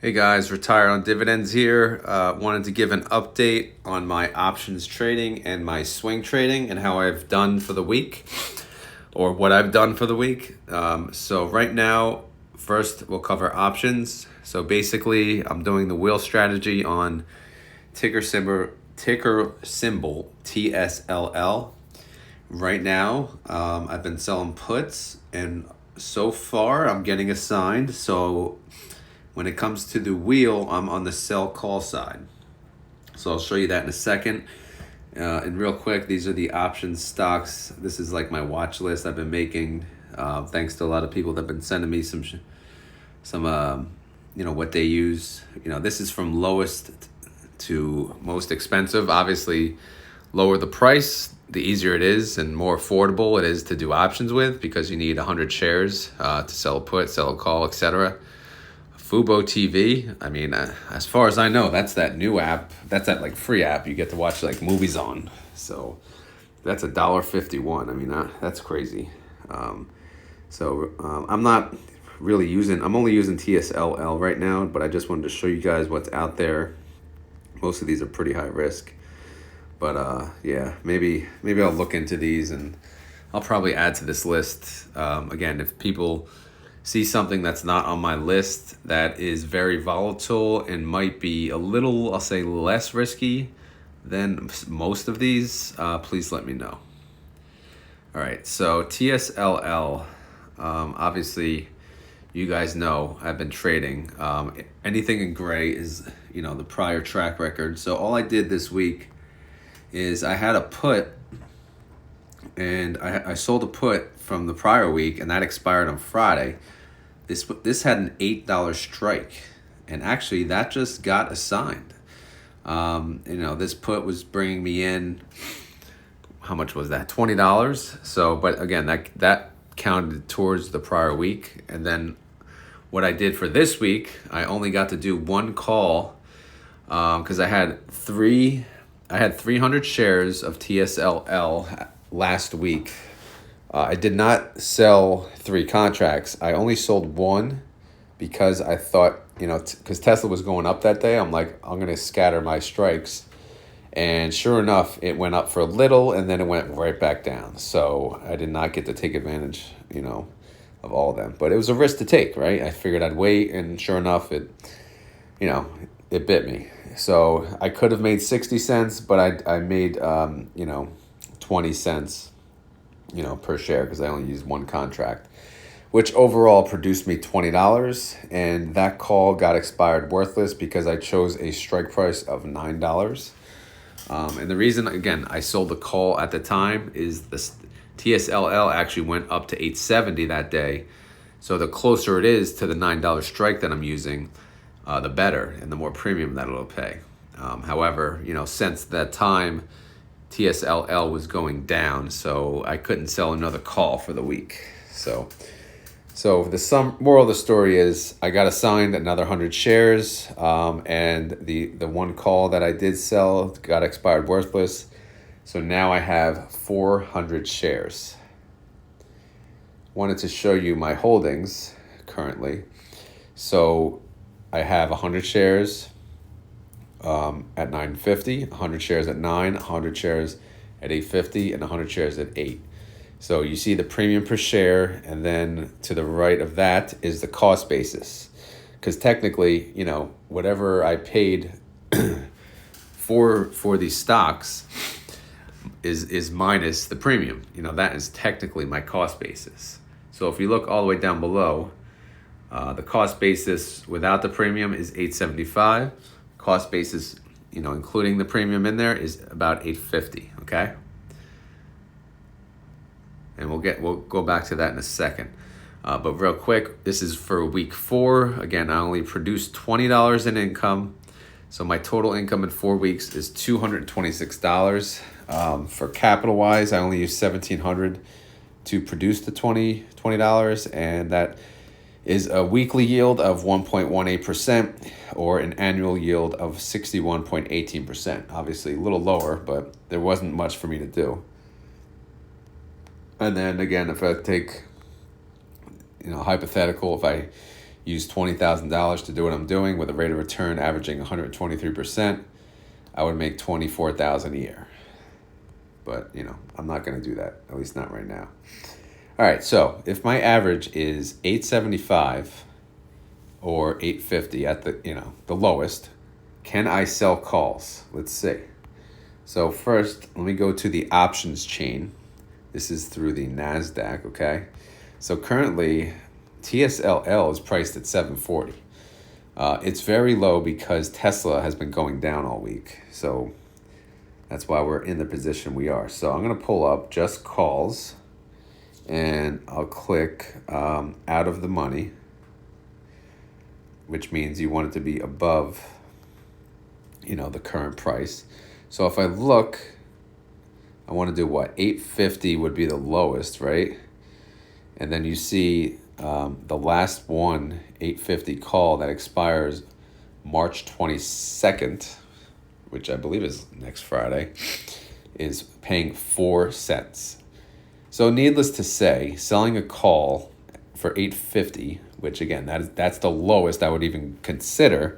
Hey guys, Retire on Dividends here. Wanted to give an update on my options trading and my swing trading and how I've done for the week, or what I've done for the week. So right now, first we'll cover options. So basically, I'm doing the wheel strategy on ticker symbol TSLL. Right now, I've been selling puts, and so far I'm getting assigned. So when it comes to the wheel, I'm on the sell call side. So I'll show you that in a second. And real quick, these are the options stocks. This is like my watch list I've been making. Thanks to a lot of people that have been sending me some what they use. This is from lowest to most expensive. Obviously, lower the price, the easier it is and more affordable it is to do options with, because you need 100 shares to sell a put, sell a call, etc. Fubo TV, I mean, as far as I know, that's that new app. That's that like free app you get to watch like movies on. So that's $1.51. I mean, that's crazy. I'm not really I'm only using TSLL right now, but I just wanted to show you guys what's out there. Most of these are pretty high risk. But yeah, maybe I'll look into these, and I'll probably add to this list. Again, if people see something that's not on my list that is very volatile and might be a little, I'll say, less risky than most of these, please let me know. All right, so TSLL, obviously, you guys know I've been trading. Anything in gray is, the prior track record. So all I did this week is I had a put, and I sold a put from the prior week, and that expired on Friday. This had an $8 strike, and actually that just got assigned. This put was bringing me in, how much was that? $20. So, but again, that counted towards the prior week. And then what I did for this week, I only got to do one call because I had 300 shares of TSLL last week. I did not sell 3 contracts. I only sold one because I thought, because Tesla was going up that day, I'm like, I'm going to scatter my strikes. And sure enough, it went up for a little, and then it went right back down. So I did not get to take advantage, of all of them. But it was a risk to take, right? I figured I'd wait, and sure enough, it bit me. So I could have made 60 cents, but I made, 20 cents. Per share, because I only used one contract, which overall produced me $20, and that call got expired worthless because I chose a strike price of $9. And the reason, again, I sold the call at the time is the TSLL actually went up to $8.70 that day. So the closer it is to the $9 strike that I'm using, the better, and the more premium that it'll pay. However, since that time, TSLL was going down, so I couldn't sell another call for the week. So the moral of the story is I got assigned another 100 shares, and the one call that I did sell got expired worthless. So now I have 400 shares. Wanted to show you my holdings currently. So I have 100 shares at $9.50, 100 shares at $9, 100 shares at $8.50, and 100 shares at $8. So you see the premium per share, and then to the right of that is the cost basis. Because technically, whatever I paid for these stocks is minus the premium. That is technically my cost basis. So if you look all the way down below, the cost basis without the premium is $8.75. Cost basis, including the premium in there, is about $8.50. Okay, and we'll go back to that in a second. But real quick, this is for week 4. Again, I only produced $20 in income, so my total income in 4 weeks is $226. For capital wise, I only used $1,700 to produce the $20, and that is a weekly yield of 1.18%, or an annual yield of 61.18%. Obviously a little lower, but there wasn't much for me to do. And then again, if I take, hypothetical, if I use $20,000 to do what I'm doing with a rate of return averaging 123%, I would make $24,000 a year. But, I'm not going to do that, at least not right now. All right, so if my average is 875 or 850 at the lowest, can I sell calls? Let's see. So first, let me go to the options chain. This is through the NASDAQ, okay? So currently, TSLL is priced at 740. It's very low because Tesla has been going down all week. So that's why we're in the position we are. So I'm going to pull up just calls, and I'll click out of the money, which means you want it to be above, the current price. So if I look, I want to do what? 850 would be the lowest, right? And then you see the last one, 850 call that expires March 22nd, which I believe is next Friday, is paying 4 cents. So needless to say, selling a call for 850, which again, that's the lowest I would even consider,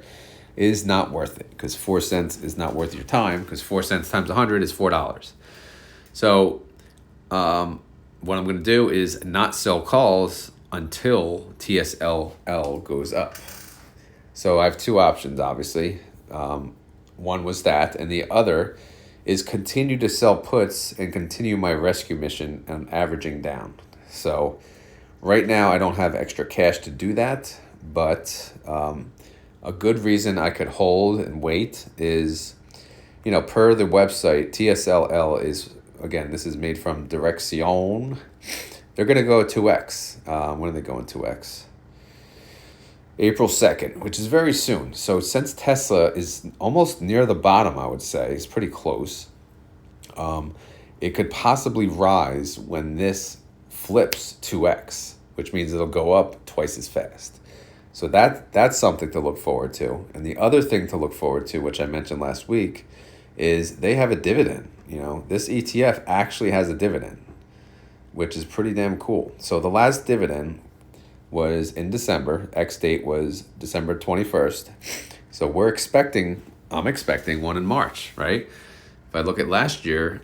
is not worth it, because 4 cents is not worth your time, because 4 cents times 100 is $4. So what I'm going to do is not sell calls until TSLL goes up. So I have two options, obviously. One was that, and the other is continue to sell puts and continue my rescue mission and averaging down. So right now I don't have extra cash to do that, but a good reason I could hold and wait is, per the website, TSLL is, again, this is made from Direction. They're going to go 2x. When are they going 2x? April 2nd, which is very soon. So since Tesla is almost near the bottom, I would say, it's pretty close, it could possibly rise when this flips 2x, which means it'll go up twice as fast. So that's something to look forward to. And the other thing to look forward to, which I mentioned last week, is they have a dividend. This ETF actually has a dividend, which is pretty damn cool. So the last dividend was in December. X date was December 21st. So I'm expecting one in March, right? If I look at last year,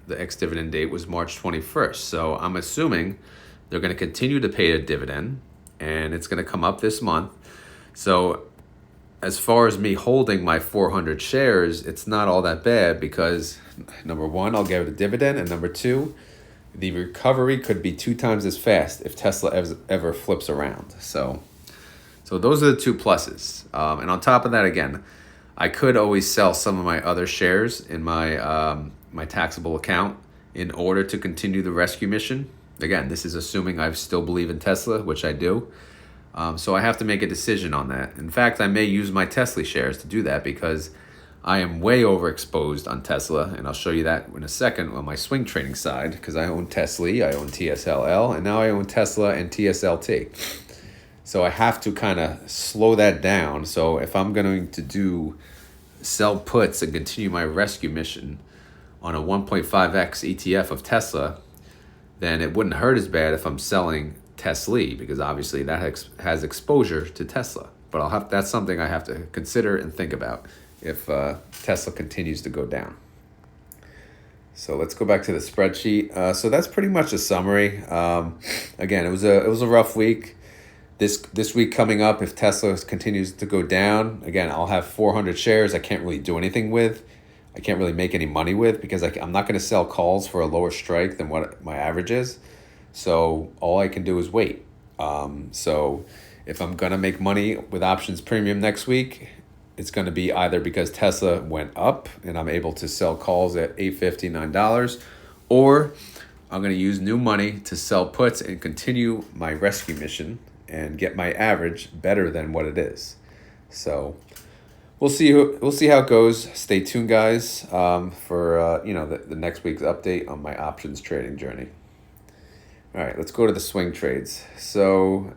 the X dividend date was March 21st. So I'm assuming they're going to continue to pay a dividend, and it's going to come up this month. So as far as me holding my 400 shares, it's not all that bad, because number one, I'll get a dividend, and number two, the recovery could be 2 times as fast if Tesla ever flips around. So those are the two pluses. And on top of that, again, I could always sell some of my other shares in my my taxable account in order to continue the rescue mission. Again, this is assuming I still believe in Tesla, which I do. So I have to make a decision on that. In fact, I may use my Tesla shares to do that, because I am way overexposed on Tesla, and I'll show you that in a second on my swing trading side, because I own Tesla, I own TSLL, and now I own Tesla and TSLT. So I have to kind of slow that down. So if I'm going to sell puts and continue my rescue mission on a 1.5x ETF of Tesla, then it wouldn't hurt as bad if I'm selling Tesla, because obviously that has exposure to Tesla. But that's something I have to consider and think about if Tesla continues to go down. So let's go back to the spreadsheet. So that's pretty much a summary. Again, it was a rough week. This week coming up, if Tesla continues to go down, again, I'll have 400 shares I can't really do anything with. I can't really make any money with, because I'm not going to sell calls for a lower strike than what my average is. So all I can do is wait. So if I'm going to make money with options premium next week, it's going to be either because Tesla went up and I'm able to sell calls at $8.50, $9, or I'm going to use new money to sell puts and continue my rescue mission and get my average better than what it is. So we'll see how it goes. Stay tuned, guys, for the next week's update on my options trading journey. All right, let's go to the swing trades. So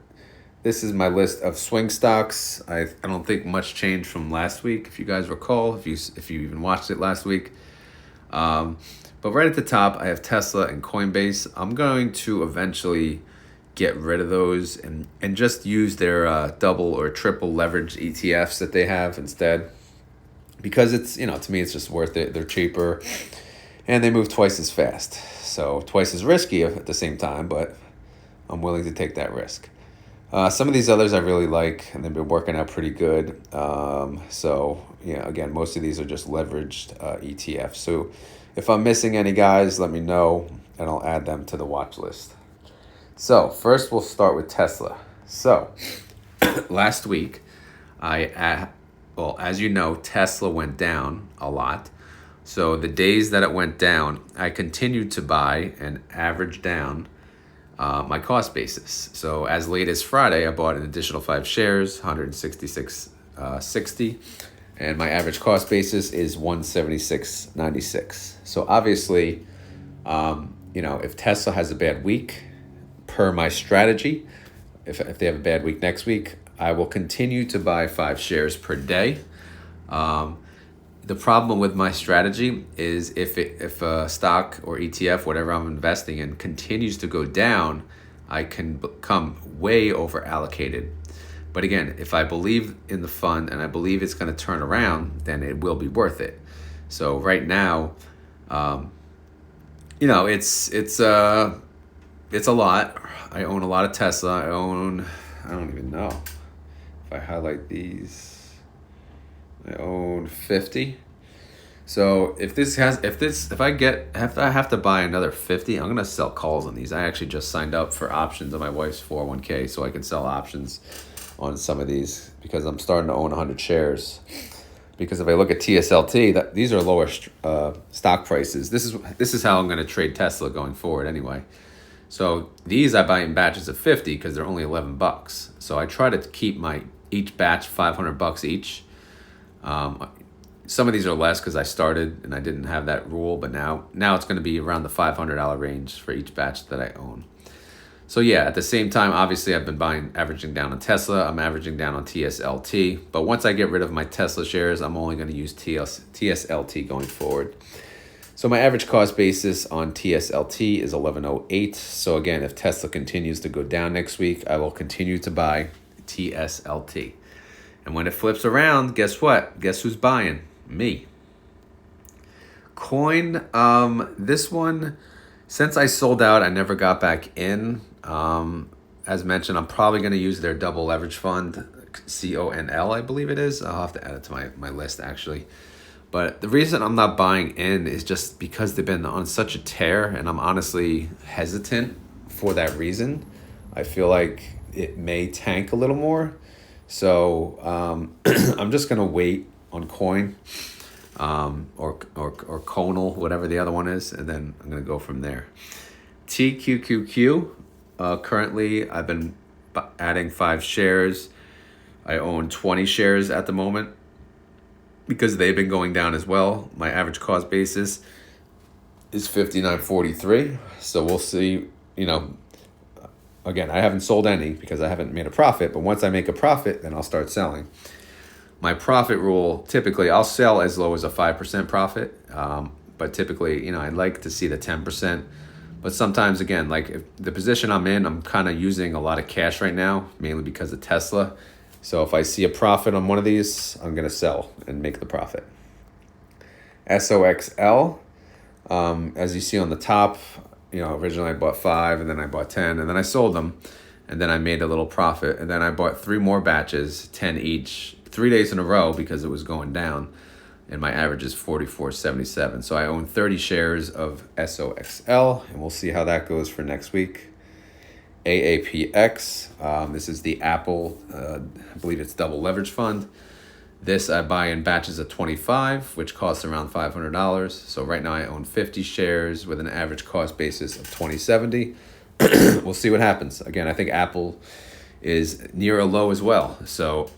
this is my list of swing stocks. I don't think much changed from last week, if you guys recall, if you even watched it last week. But right at the top, I have Tesla and Coinbase. I'm going to eventually get rid of those and just use their double or triple leverage ETFs that they have instead, because it's, to me, it's just worth it. They're cheaper and they move twice as fast, so twice as risky at the same time, but I'm willing to take that risk. Some of these others I really like, and they've been working out pretty good. So yeah, again, most of these are just leveraged ETFs. So if I'm missing any, guys, let me know and I'll add them to the watch list. So first we'll start with Tesla. So last week, as you know, Tesla went down a lot. So the days that it went down, I continued to buy and average down my cost basis. So as late as Friday, I bought an additional 5 shares, 166.60, and my average cost basis is 176.96. So obviously, if Tesla has a bad week, per my strategy, if they have a bad week next week, I will continue to buy 5 shares per day. The problem with my strategy is if a stock or ETF, whatever I'm investing in, continues to go down, I can become way over allocated. But again, if I believe in the fund and I believe it's going to turn around, then it will be worth it. So right now, it's a lot. I own a lot of Tesla. I don't even know if I highlight these. I own 50. So if I have to buy another 50, I'm gonna sell calls on these. I actually just signed up for options on my wife's 401k, so I can sell options on some of these because I'm starting to own 100 shares. Because if I look at TSLT, these are lower stock prices. This is how I'm gonna trade Tesla going forward anyway. So these I buy in batches of 50 because they're only $11. So I try to keep each batch $500 each. Some of these are less because I started and I didn't have that rule, but now it's going to be around the $500 range for each batch that I own. So yeah, at the same time, obviously I've been averaging down on Tesla. I'm averaging down on TSLT. But once I get rid of my Tesla shares, I'm only going to use TSLT going forward. So my average cost basis on TSLT is 1108. So again, if Tesla continues to go down next week, I will continue to buy TSLT. And when it flips around, guess what? Guess who's buying? Me. Coin, this one, since I sold out, I never got back in. As mentioned, I'm probably going to use their double leverage fund, CONL, I believe it is. I'll have to add it to my list, actually. But the reason I'm not buying in is just because they've been on such a tear, and I'm honestly hesitant for that reason. I feel like it may tank a little more. So I'm just going to wait on Coin or CONL, whatever the other one is, and then I'm going to go from there. TQQQ, currently I've been adding 5 shares. I own 20 shares at the moment because they've been going down as well. My average cost basis is $59.43. So we'll see, again, I haven't sold any because I haven't made a profit, but once I make a profit, then I'll start selling. My profit rule, typically I'll sell as low as a 5% profit, but typically, I'd like to see the 10%. But sometimes, again, like if the position I'm in, I'm kind of using a lot of cash right now, mainly because of Tesla. So if I see a profit on one of these, I'm going to sell and make the profit. SOXL, as you see on the top, originally I bought 5 and then I bought 10 and then I sold them and then I made a little profit. And then I bought 3 more batches, 10 each, 3 days in a row because it was going down. And my average is 44.77. So I own 30 shares of SOXL and we'll see how that goes for next week. AAPX, this is the Apple, I believe it's double leverage fund. This I buy in batches of 25, which costs around $500. So right now I own 50 shares with an average cost basis of $20.70. We'll see what happens. Again, I think Apple is near a low as well. So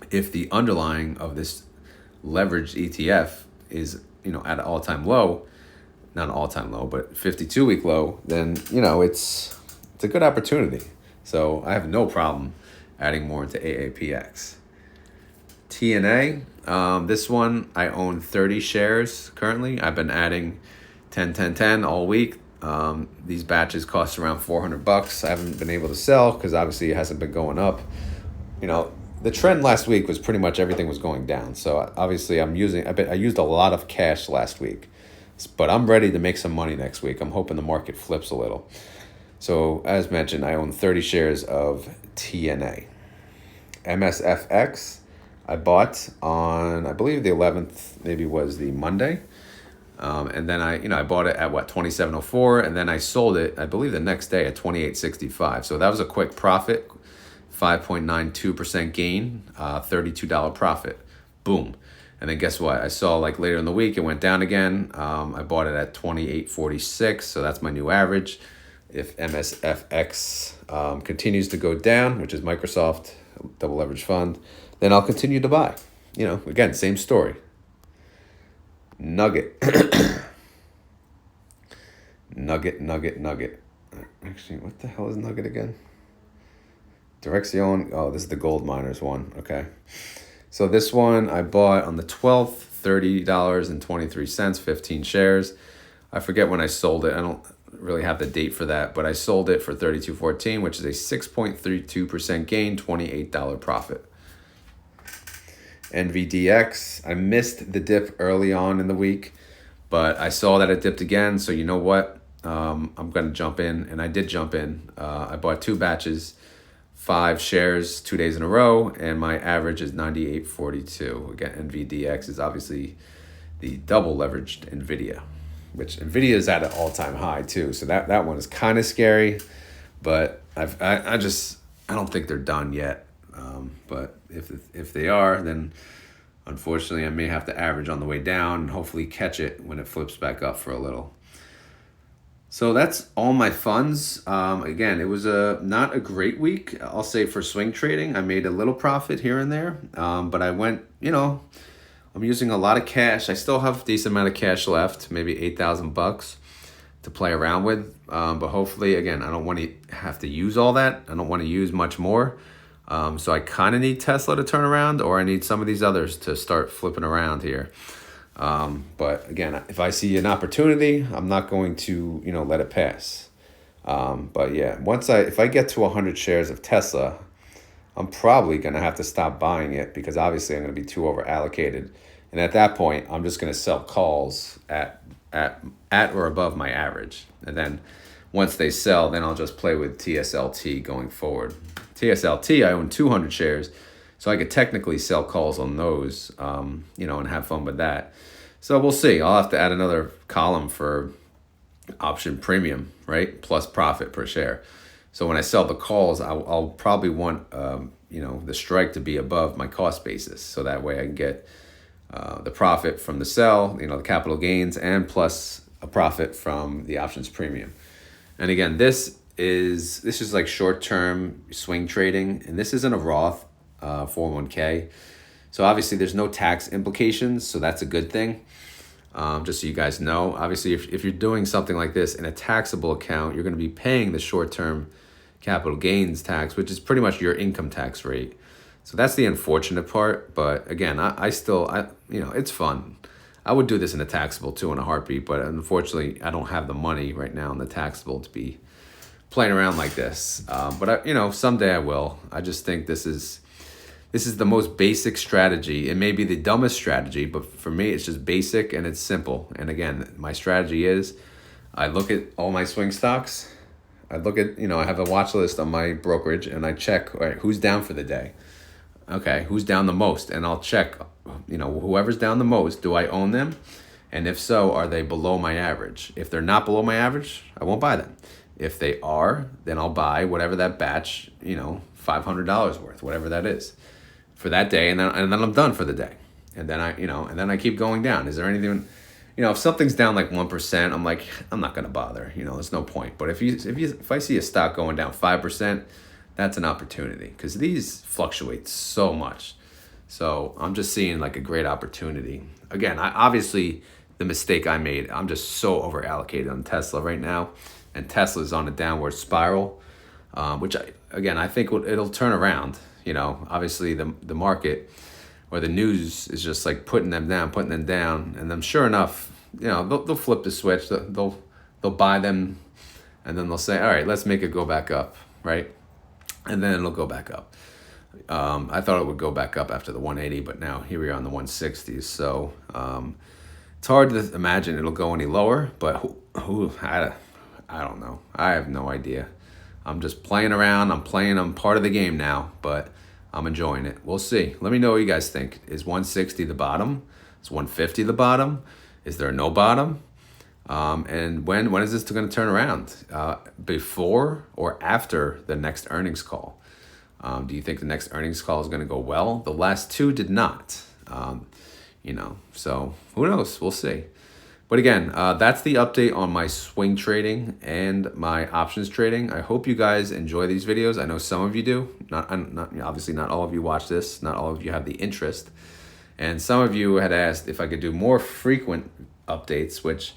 if the underlying of this leveraged ETF is, at an all-time low, not an all-time low, but 52-week low, then, it's a good opportunity. So I have no problem adding more into AAPX. TNA, this one I own 30 shares currently. I've been adding 10 all week. These batches cost around $400. I haven't been able to sell because obviously it hasn't been going up. The trend last week was pretty much everything was going down. So obviously I used a lot of cash last week, but I'm ready to make some money next week. I'm hoping the market flips a little. So as mentioned, I own 30 shares of TNA. MSFX, I bought on, I believe the 11th, maybe was the Monday. And then I bought it at 27.04, and then I sold it, I believe the next day at 28.65. So that was a quick profit, 5.92% gain, $32 profit. Boom. And then guess what? I saw later in the week, it went down again. I bought it at 28.46. So that's my new average. If MSFX continues to go down, which is Microsoft double leverage fund, then I'll continue to buy. Again, same story. Nugget. Nugget. Actually, what the hell is Nugget again? Dirección. Oh, this is the gold miners one. Okay. So this one I bought on the 12th, $30.23, 15 shares. I forget when I sold it. I don't really have the date for that, but I sold it for $32.14, which is a 6.32% gain, $28 profit. NVDX, I missed the dip early on in the week, but I saw that it dipped again. So you know what? I'm going to jump in, and I did jump in. I bought 2 batches, 5 shares 2 days in a row, and my average is 98.42. Again, NVDX is obviously the double leveraged NVIDIA, which NVIDIA is at an all-time high too. So that one is kind of scary, but I don't think they're done yet. But if they are, then unfortunately I may have to average on the way down and hopefully catch it when it flips back up for a little. So that's all my funds. Again, it was not a great week, I'll say, for swing trading. I made a little profit here and there, but I went, I'm using a lot of cash. I still have a decent amount of cash left, maybe $8,000 to play around with. But hopefully, again, I don't want to have to use all that. I don't want to use much more. So I kind of need Tesla to turn around, or I need some of these others to start flipping around here. But again, if I see an opportunity, I'm not going to, let it pass. But yeah, if I get to 100 shares of Tesla, I'm probably going to have to stop buying it because obviously I'm going to be too over allocated. And at that point, I'm just going to sell calls at or above my average. And then once they sell, then I'll just play with TSLT going forward. TSLT, I own 200 shares, so I could technically sell calls on those, and have fun with that. So we'll see. I'll have to add another column for option premium, right? Plus profit per share. So when I sell the calls, I'll probably want, the strike to be above my cost basis. So that way I can get the profit from the sell, the capital gains, and plus a profit from the options premium. And again, this is like short-term swing trading, and this isn't a Roth 401k. So obviously there's no tax implications, so that's a good thing. Just so you guys know, obviously if you're doing something like this in a taxable account, you're going to be paying the short-term capital gains tax, which is pretty much your income tax rate. So that's the unfortunate part. But again, I still, it's fun. I would do this in a taxable too in a heartbeat, but unfortunately I don't have the money right now in the taxable to be playing around like this. But someday I will. I just think this is the most basic strategy. It may be the dumbest strategy, but for me, it's just basic and it's simple. And again, my strategy is I look at all my swing stocks. I look at, I have a watch list on my brokerage and I check, all right, who's down for the day? Okay, who's down the most? And I'll check, whoever's down the most, do I own them? And if so, are they below my average? If they're not below my average, I won't buy them. If they are, then I'll buy whatever that batch, $500 worth, whatever that is for that day. And then I'm done for the day. And then I keep going down. Is there anything, if something's down like 1%, I'm like, I'm not going to bother, there's no point. But if I see a stock going down 5%, that's an opportunity because these fluctuate so much. So I'm just seeing like a great opportunity. Again, obviously the mistake I made, I'm just so over allocated on Tesla right now. And Tesla's on a downward spiral, which I think it'll turn around. Obviously the market or the news is just like putting them down, and then sure enough, they'll flip the switch. They'll they'll buy them, and then they'll say, all right, let's make it go back up, right? And then it'll go back up. I thought it would go back up after the 180, but now here we are on the 160s. So it's hard to imagine it'll go any lower, but I don't know. I have no idea. I'm just playing around. I'm part of the game now, but I'm enjoying it. We'll see. Let me know what you guys think. Is 160 the bottom? Is 150 the bottom? Is there no bottom? And when is this going to turn around? Before or after the next earnings call? Do you think the next earnings call is going to go well? The last two did not. So who knows? We'll see. But again, that's the update on my swing trading and my options trading. I hope you guys enjoy these videos. I know some of you do. Not obviously not all of you watch this. Not all of you have the interest. And some of you had asked if I could do more frequent updates, which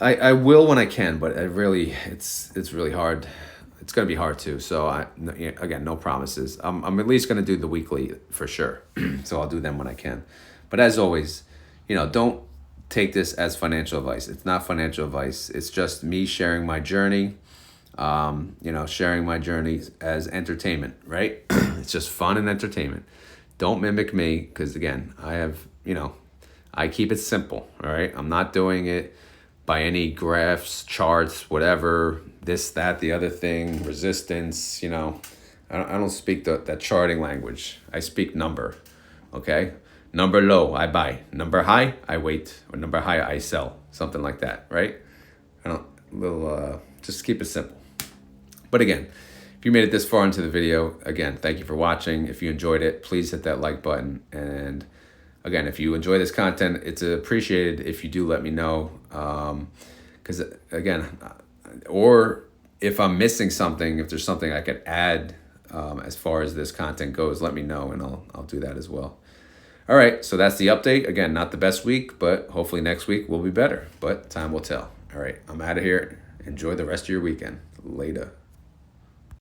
I will when I can, but it's really hard. It's going to be hard too. So again, no promises. I'm at least going to do the weekly for sure. So I'll do them when I can. But as always, don't take this as financial advice. It's not financial advice. It's just me sharing my journey, sharing my journey as entertainment, right? It's just fun and entertainment. Don't mimic me, because again, I keep it simple, all right? I'm not doing it by any graphs, charts, whatever, this, that, the other thing, resistance, I don't speak that charting language. I speak number, okay? Number low, I buy. Number high, I wait. Or number high, I sell. Something like that, right? Just keep it simple. But again, if you made it this far into the video, again, thank you for watching. If you enjoyed it, please hit that like button. And again, if you enjoy this content, it's appreciated if you do let me know. Because again, or if I'm missing something, if there's something I could add as far as this content goes, let me know and I'll do that as well. All right, so that's the update. Again, not the best week, but hopefully next week will be better. But time will tell. All right, I'm out of here. Enjoy the rest of your weekend. Later.